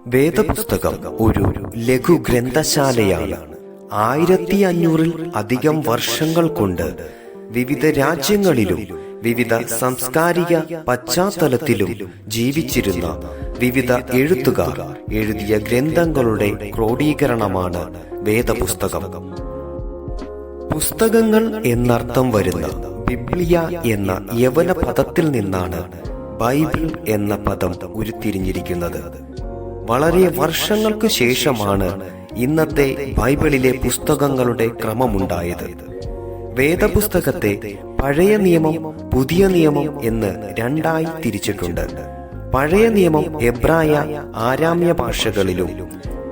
വേദപുസ്തകം ഒരു ലഘു ഗ്രന്ഥശാലയാണ്. 1500-ൽ അധികം വർഷങ്ങൾ കൊണ്ട് വിവിധ രാജ്യങ്ങളിലും വിവിധ സാംസ്കാരിക പശ്ചാത്തലത്തിലും ജീവിച്ചിരുന്ന വിവിധ എഴുത്തുകാർ എഴുതിയ ഗ്രന്ഥങ്ങളുടെ ക്രോഡീകരണമാണ് വേദപുസ്തകം. പുസ്തകങ്ങൾ എന്നർത്ഥം വരുന്ന ബിബ്ലിയ എന്ന യവന പദത്തിൽ നിന്നാണ് ബൈബിൾ എന്ന പദം ഉരുത്തിരിഞ്ഞിരിക്കുന്നത്. വളരെ വർഷങ്ങൾക്ക് ശേഷമാണ് ഇന്നത്തെ ബൈബിളിലെ പുസ്തകങ്ങളുടെ ക്രമമുണ്ടായത്. വേദപുസ്തകത്തെ പഴയ നിയമം, പുതിയ നിയമം എന്ന് രണ്ടായി തിരിച്ചിട്ടുണ്ട്. പഴയ നിയമം എബ്രായ, ആരാമ്യ ഭാഷകളിലും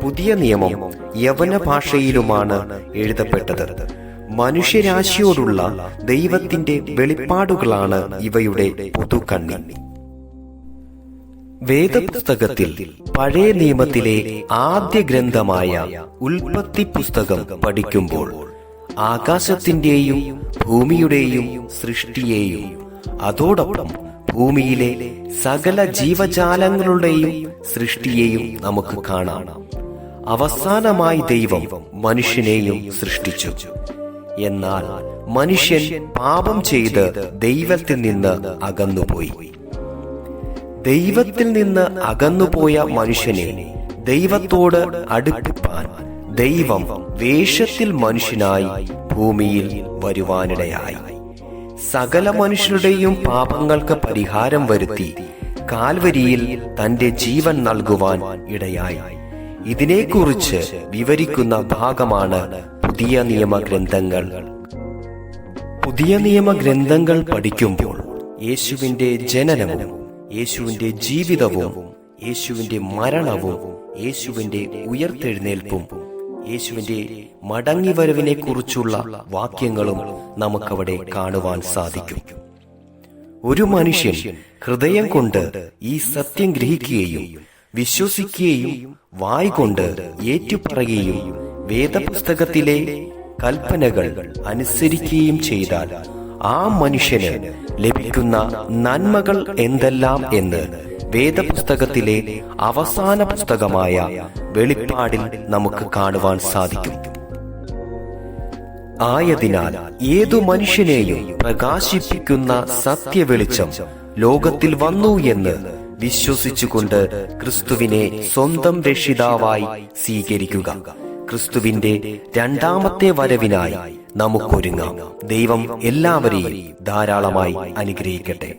പുതിയ നിയമം യവന ഭാഷയിലുമാണ് എഴുതപ്പെട്ടത്. മനുഷ്യരാശിയോടുള്ള ദൈവത്തിന്റെ വെളിപ്പാടുകളാണ് ഇവയുടെ പുതുക്കണ്ണി. വേദപുസ്തകത്തിൽ പഴയ നിയമത്തിലെ ആദ്യ ഗ്രന്ഥമായ ഉൽപ്പത്തി പുസ്തകം പഠിക്കുമ്പോൾ ആകാശത്തിന്റെയും ഭൂമിയുടെയും സൃഷ്ടിയെയും അതോടൊപ്പം ഭൂമിയിലെ സകല ജീവജാലങ്ങളുടെയും സൃഷ്ടിയെയും നമുക്ക് കാണാം. അവസാനമായി ദൈവം മനുഷ്യനെയും സൃഷ്ടിച്ചു. എന്നാൽ മനുഷ്യൻ പാപം ചെയ്ത് ദൈവത്തിൽ നിന്ന് അകന്നുപോയി. ദൈവത്തിൽ നിന്ന് അകന്നുപോയ മനുഷ്യനെ ദൈവത്തോട് അടുപ്പിപ്പാൻ ദൈവം വേഷത്തിൽ മനുഷ്യനായി ഭൂമിയിൽ വരുവാനിടയായി. സകല മനുഷ്യരുടെയും പാപങ്ങൾക്ക് പരിഹാരം വരുത്തി കാൽവരിയിൽ തന്റെ ജീവൻ നൽകുവാൻ ഇടയായി. ഇതിനെക്കുറിച്ച് വിവരിക്കുന്ന ഭാഗമാണ് പുതിയ നിയമഗ്രന്ഥങ്ങൾ. പുതിയ നിയമഗ്രന്ഥങ്ങൾ പഠിക്കുമ്പോൾ യേശുവിന്റെ ജനനവും യേശുവിന്റെ ജീവിതവും യേശുവിന്റെ മരണവും യേശുവിന്റെ ഉയർത്തെഴുന്നേൽപ്പും യേശുവിന്റെ മടങ്ങിവരവിനെ കുറിച്ചുള്ള വാക്യങ്ങളും നമുക്കവിടെ കാണുവാൻ സാധിക്കും. ഒരു മനുഷ്യൻ ഹൃദയം കൊണ്ട് ഈ സത്യം ഗ്രഹിക്കുകയും വിശ്വസിക്കുകയും വായ്കൊണ്ട് ഏറ്റുപറയുകയും വേദപുസ്തകത്തിലെ കൽപ്പനകൾ അനുസരിക്കുകയും ചെയ്താൽ ആ മനുഷ്യന് ലഭിക്കുന്ന നന്മകൾ എന്തെല്ലാം എന്ന് വേദപുസ്തകത്തിലെ അവസാന പുസ്തകമായ വെളിപ്പാടിൽ നമുക്ക് കാണുവാൻ സാധിക്കും. ആയതിനാൽ ഏതു മനുഷ്യനെയും പ്രകാശിപ്പിക്കുന്ന സത്യവെളിച്ചം ലോകത്തിൽ വന്നു എന്ന് വിശ്വസിച്ചുകൊണ്ട് ക്രിസ്തുവിനെ സ്വന്തം രക്ഷിതാവായി സ്വീകരിക്കുക. ക്രിസ്തുവിന്റെ രണ്ടാമത്തെ വരവിനായി നമുക്കൊരുങ്ങാം. ദൈവം എല്ലാവരെയും ധാരാളമായി അനുഗ്രഹിക്കട്ടെ.